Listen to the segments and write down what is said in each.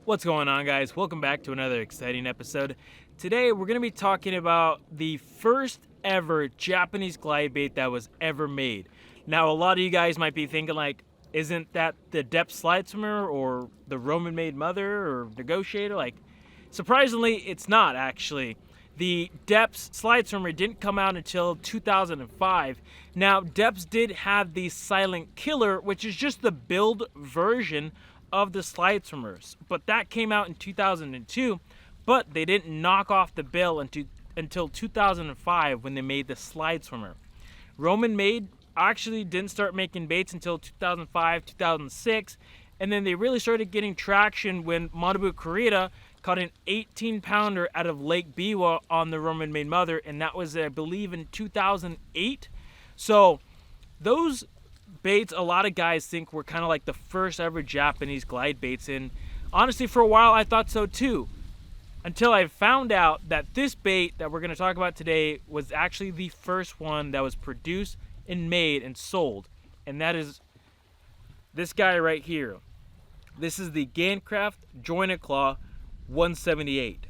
What's going on, guys? Welcome back to another exciting episode. Today we're going to be talking about the first ever Japanese glide bait that was ever made. Now, a lot of you guys might be thinking like, isn't that the depth slide swimmer or the Roman made mother or negotiator? Like, surprisingly, it's not actually. The Depths slide swimmer didn't come out until 2005. Now, Depths did have the Silent Killer, which is just the build version of the slide swimmers, but that came out in 2002, but they didn't knock off the bill until 2005 when they made the slide swimmer. Roman Made actually didn't start making baits until 2005, 2006, and then they really started getting traction when Manabu Kurita caught an 18-pounder out of Lake Biwa on the Roman Made Mother, and that was, I believe, in 2008. So those baits, a lot of guys think were kind of like the first ever Japanese glide baits, and honestly for a while I thought so too, until I found out that this bait that we're going to talk about today was actually the first one that was produced and made and sold, and that is this guy right here. This is the Gan Craft Jointed Claw 178.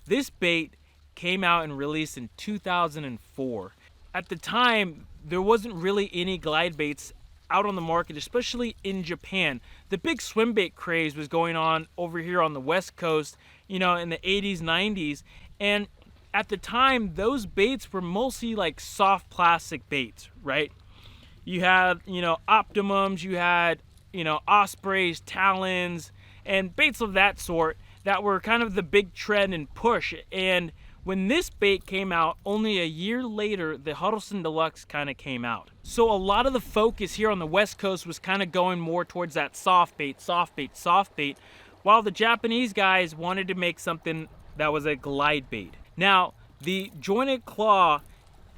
This bait came out and released in 2004. At the time, there wasn't really any glide baits out on the market, especially in Japan. The big swim bait craze was going on over here on the West Coast, in the 80s, 90s. And at the time, those baits were mostly like soft plastic baits, right? You had, Optimums, you had, Ospreys, Talons, and baits of that sort that were kind of the big trend and push. And when this bait came out, only a year later, the Huddleston Deluxe kind of came out. So a lot of the focus here on the West Coast was kind of going more towards that soft bait, while the Japanese guys wanted to make something that was a glide bait. Now, the Jointed Claw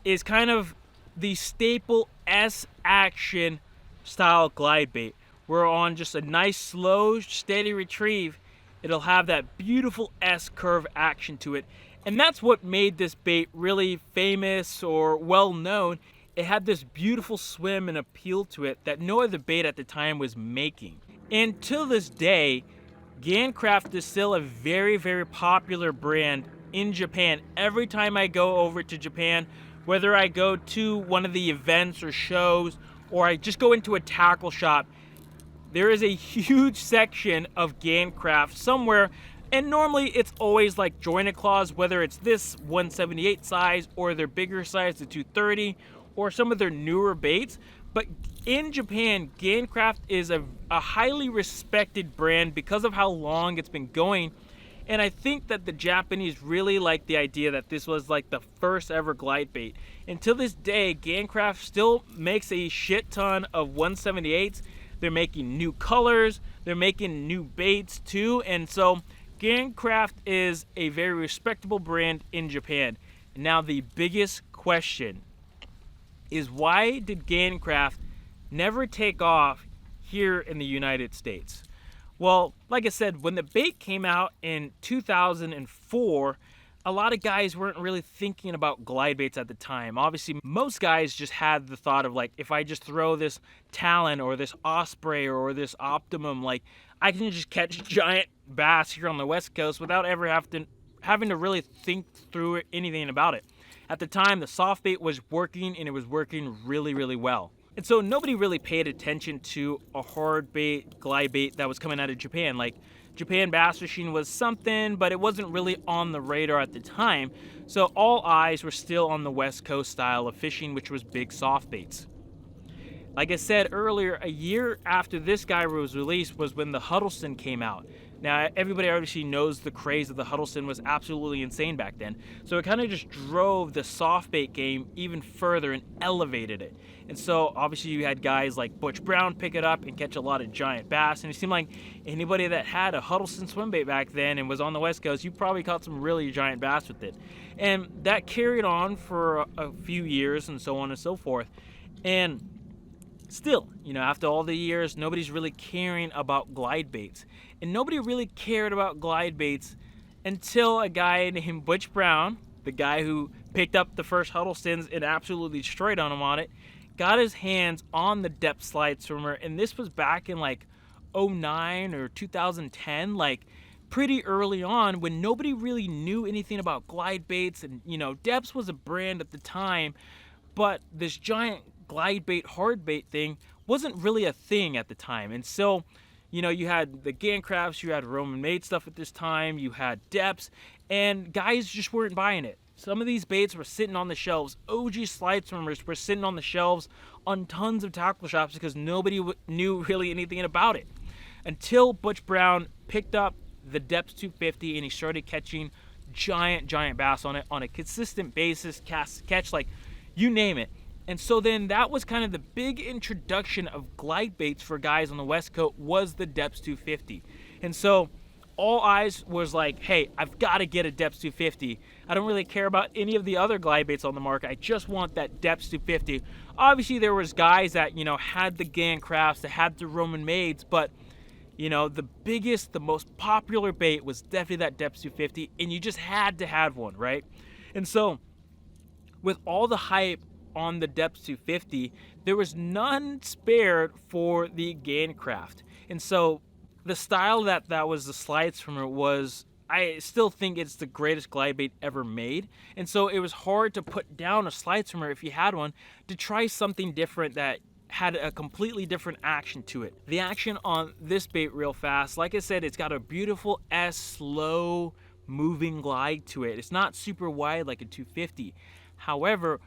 is kind of the staple S-action style glide bait. We're on just a nice, slow, steady retrieve. It'll have that beautiful S-curve action to it. And that's what made this bait really famous or well known. It had this beautiful swim and appeal to it that no other bait at the time was making. And till this day, Gan Craft is still a very, very popular brand in Japan. Every time I go over to Japan, whether I go to one of the events or shows, or I just go into a tackle shop, there is a huge section of Gan Craft somewhere. And normally it's always like jointed claws, whether it's this 178 size or their bigger size, the 230, or some of their newer baits. But in Japan, Gan Craft is a highly respected brand because of how long it's been going. And I think that the Japanese really like the idea that this was like the first ever glide bait. And to this day, Gan Craft still makes a shit ton of 178s. They're making new colors, they're making new baits too, and so Gan Craft is a very respectable brand in Japan. Now, the biggest question is, why did Gan Craft never take off here in the United States? Well, like I said, when the bait came out in 2004, a lot of guys weren't really thinking about glide baits at the time. Obviously, most guys just had the thought of like, if I just throw this Talon or this Osprey or this Optimum, like I can just catch giant bass here on the West Coast without ever having to really think through anything about it. At the time, the soft bait was working, and it was working really, really well. And so nobody really paid attention to a hard bait, glide bait that was coming out of Japan. Like, Japan bass fishing was something, but it wasn't really on the radar at the time. So all eyes were still on the West Coast style of fishing, which was big soft baits. Like I said earlier, a year after this guy was released was when the Huddleston came out. Now, everybody obviously knows the craze of the Huddleston was absolutely insane back then. So it kind of just drove the soft bait game even further and elevated it. And so obviously you had guys like Butch Brown pick it up and catch a lot of giant bass. And it seemed like anybody that had a Huddleston swim bait back then and was on the West Coast, you probably caught some really giant bass with it. And that carried on for a few years and so on and so forth. And still, after all the years, nobody's really caring about glide baits. And nobody really cared about glide baits until a guy named Butch Brown, the guy who picked up the first Huddlestons and absolutely destroyed on him on it, got his hands on the depth slide swimmer. And this was back in like 09 or 2010. Like, pretty early on when nobody really knew anything about glide baits, and Depths was a brand at the time, but this giant glide bait, hard bait thing wasn't really a thing at the time. And so, you had the Gan Crafts, you had Roman made stuff at this time, you had Depths, and guys just weren't buying it. Some of these baits were sitting on the shelves. OG slide swimmers were sitting on the shelves on tons of tackle shops because nobody knew really anything about it. Until Butch Brown picked up the Depths 250 and he started catching giant bass on it on a consistent basis, catch like you name it. And so then that was kind of the big introduction of glide baits for guys on the West Coast, was the Depths 250. And so all eyes was like, hey, I've got to get a Depths 250. I don't really care about any of the other glide baits on the market. I just want that Depths 250. Obviously, there was guys that, had the Gan Crafts, that had the Roman Maids, but, the biggest, the most popular bait was definitely that Depths 250, and you just had to have one, right? And so, with all the hype on the Depths 250, there was none spared for the Gan Craft. And so, the style that was the slide swimmer was, I still think it's the greatest glide bait ever made. And so it was hard to put down a slide swimmer if you had one, to try something different that had a completely different action to it. The action on this bait, real fast, like I said, it's got a beautiful slow moving glide to it. It's not super wide like a 250. However,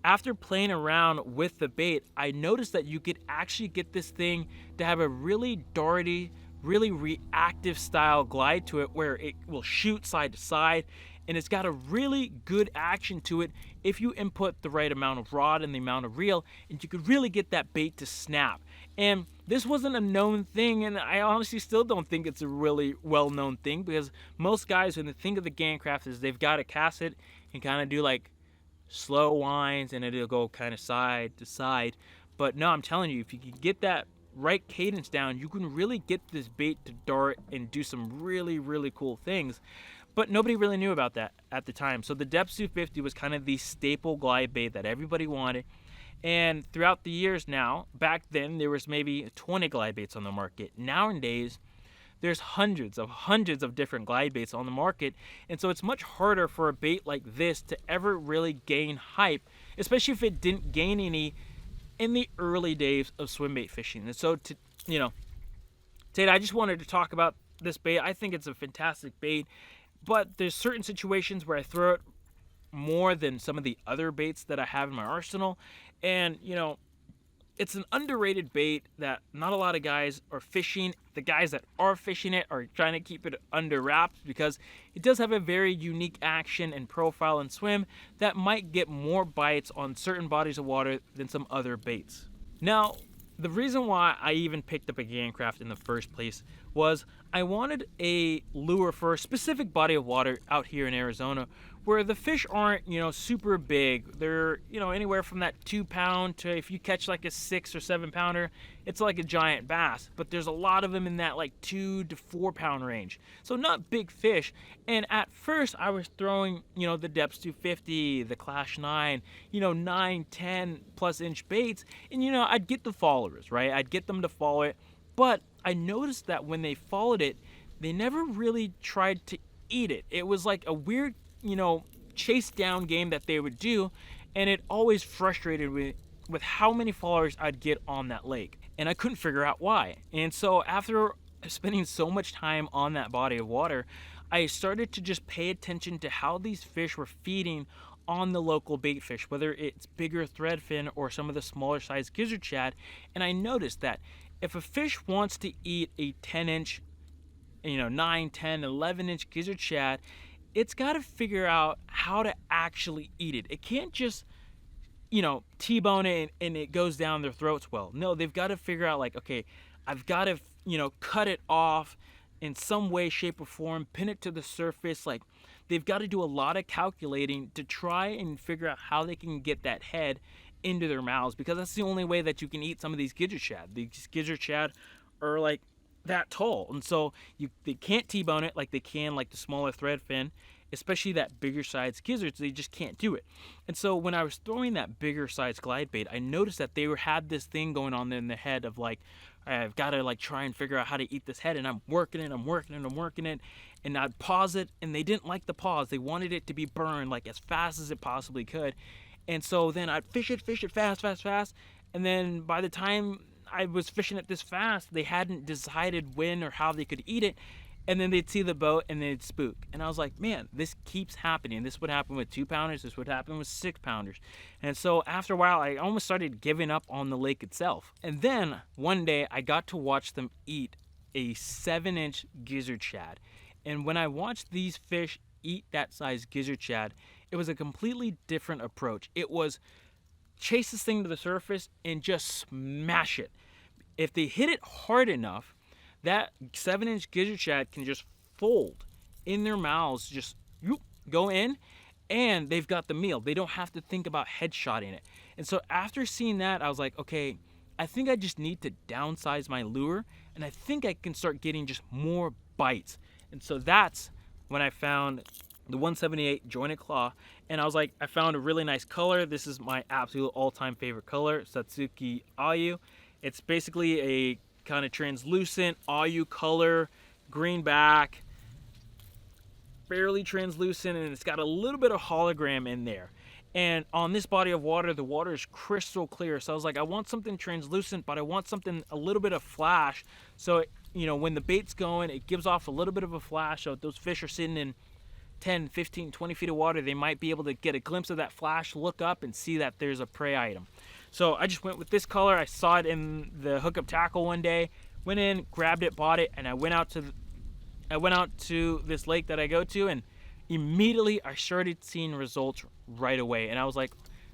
after playing around with the bait, I noticed that you could actually get this thing to have a really darty, really reactive style glide to it, where it will shoot side to side, and it's got a really good action to it if you input the right amount of rod and the amount of reel, and you could really get that bait to snap. And this wasn't a known thing, and I honestly still don't think it's a really well-known thing, because most guys, when they think of the Gan Craft, is they've got to cast it and kind of do like slow winds, and it'll go kind of side to side. But no, I'm telling you, if you can get that right cadence down, you can really get this bait to dart and do some really cool things. But nobody really knew about that at the time. So the Depths 250 was kind of the staple glide bait that everybody wanted. And throughout the years now, back then there was maybe 20 glide baits on the market. Nowadays, there's hundreds of different glide baits on the market. And so it's much harder for a bait like this to ever really gain hype, especially if it didn't gain any in the early days of swim bait fishing. And so, today I just wanted to talk about this bait. I think it's a fantastic bait, but there's certain situations where I throw it more than some of the other baits that I have in my arsenal. And, it's an underrated bait that not a lot of guys are fishing. The guys that are fishing it are trying to keep it under wraps, because it does have a very unique action and profile and swim that might get more bites on certain bodies of water than some other baits. Now, the reason why I even picked up a Gan Craft in the first place was I wanted a lure for a specific body of water out here in Arizona where the fish aren't, super big. They're, anywhere from that 2 pound to, if you catch like a 6 or 7 pounder, it's like a giant bass. But there's a lot of them in that like 2 to 4 pound range. So not big fish. And at first I was throwing, the Depths 250, the Clash 9, 9, 10 plus inch baits. And, I'd get the followers, right? I'd get them to follow it. But I noticed that when they followed it, they never really tried to eat it. It was like a weird, chase down game that they would do, and it always frustrated me with how many followers I'd get on that lake, and I couldn't figure out why. And so after spending so much time on that body of water, I started to just pay attention to how these fish were feeding on the local bait fish, whether it's bigger threadfin or some of the smaller size gizzard shad. And I noticed that if a fish wants to eat a 10 inch, 9, 10, 11 inch gizzard shad, it's got to figure out how to actually eat it. It can't just, T-bone it and it goes down their throats well. No, they've got to figure out like, okay, I've got to, cut it off in some way, shape, or form, pin it to the surface. Like, they've got to do a lot of calculating to try and figure out how they can get that head into their mouths, because that's the only way that you can eat some of these gizzard shad. These gizzard shad are like that tall, and so they can't T-bone it like they can like the smaller threadfin, especially that bigger size gizzards. They just can't do it. And so when I was throwing that bigger size glide bait, I noticed that they had this thing going on in the head of like, I've got to like try and figure out how to eat this head, and I'm working it, and I'd pause it, and they didn't like the pause. They wanted it to be burned like as fast as it possibly could. And so then I'd fish it fast, and then by the time I was fishing it this fast, they hadn't decided when or how they could eat it, and then they'd see the boat and they'd spook. And I was like, man, this keeps happening. This would happen with 2-pounders, this would happen with 6-pounders. And so after a while, I almost started giving up on the lake itself. And then one day I got to watch them eat a 7-inch gizzard shad. And when I watched these fish eat that size gizzard shad, it was a completely different approach. It was chase this thing to the surface and just smash it. If they hit it hard enough, that 7-inch gizzard shad can just fold in their mouths, just go in, and they've got the meal. They don't have to think about headshotting it. And so after seeing that, I was like, okay, I think I just need to downsize my lure, and I think I can start getting just more bites. And so that's when I found the 178 Jointed Claw, and I was like, I found a really nice color. This is my absolute all-time favorite color, Satsuki Ayu. It's basically a kind of translucent Ayu color, green back, fairly translucent, and it's got a little bit of hologram in there. And on this body of water, the water is crystal clear. So I was like, I want something translucent, but I want something a little bit of flash. So, when the bait's going, it gives off a little bit of a flash. So if those fish are sitting in 10, 15, 20 feet of water, they might be able to get a glimpse of that flash, look up, and see that there's a prey item. So I just went with this color. I saw it in the hookup tackle one day, went in, grabbed it, bought it, and I went out to this lake that I go to, and immediately I started seeing results right away. And I was like,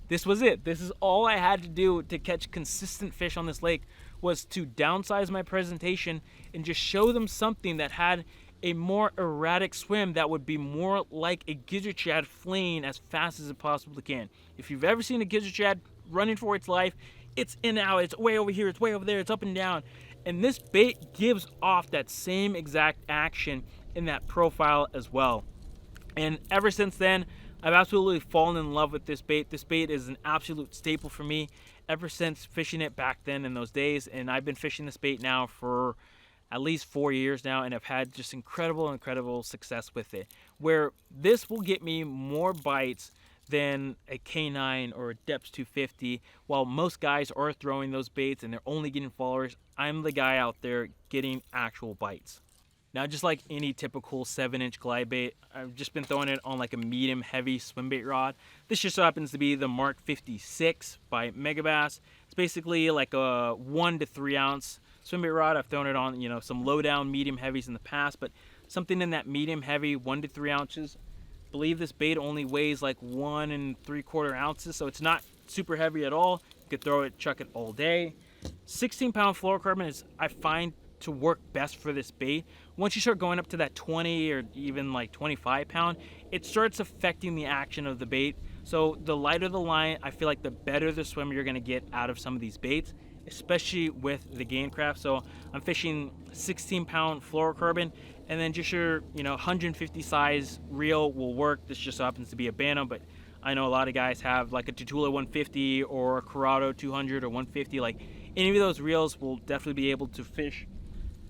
this was it. This is all I had to do to catch consistent fish on this lake, was to downsize my presentation and just show them something that had a more erratic swim that would be more like a gizzard shad fleeing as fast as it possibly can. If you've ever seen a gizzard shad running for its life, it's in and out, it's way over here, it's way over there, it's up and down. And this bait gives off that same exact action in that profile as well. And ever since then, I've absolutely fallen in love with this bait. This bait is an absolute staple for me ever since fishing it back then in those days. And I've been fishing this bait now for at least 4 years now, and I've had just incredible success with it. Where this will get me more bites than a K9 or a Depths 250. While most guys are throwing those baits and they're only getting followers, I'm the guy out there getting actual bites. Now, just like any typical 7-inch glide bait, I've just been throwing it on like a medium heavy swim bait rod. This just so happens to be the Mark 56 by Megabass. It's basically like a 1 to 3 ounce swim bait rod. I've thrown it on, some low down medium heavies in the past, but something in that medium heavy 1 to 3 ounces. I believe this bait only weighs like 1 3/4 ounces, so it's not super heavy at all. You could throw it, chuck it all day. 16-pound fluorocarbon is, I find, to work best for this bait. Once you start going up to that 20 or even like 25-pound, it starts affecting the action of the bait. So the lighter the line, I feel like the better the swim you're going to get out of some of these baits, especially with the Gan Craft. So I'm fishing 16-pound fluorocarbon, and then just your 150 size reel will work. This just so happens to be a Bantam, but I know a lot of guys have like a Tatula 150 or a Corrado 200 or 150. Like any of those reels will definitely be able to fish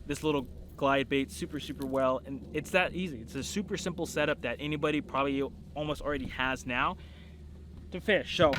this little glide bait super well, and it's that easy. It's a super simple setup that anybody probably almost already has now to fish. So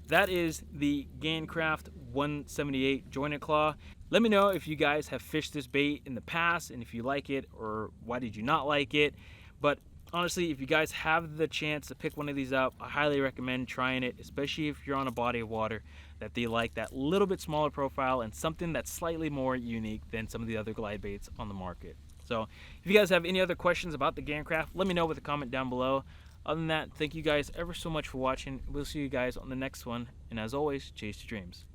that is the Gan Craft 178 Jointed Claw. Let me know if you guys have fished this bait in the past and if you like it, or why did you not like it. But honestly, if you guys have the chance to pick one of these up, I highly recommend trying it, especially if you're on a body of water that they like that little bit smaller profile and something that's slightly more unique than some of the other glide baits on the market. So if you guys have any other questions about the Gan Craft, let me know with a comment down below. Other than that, thank you guys ever so much for watching. We'll see you guys on the next one, and as always, chase your dreams.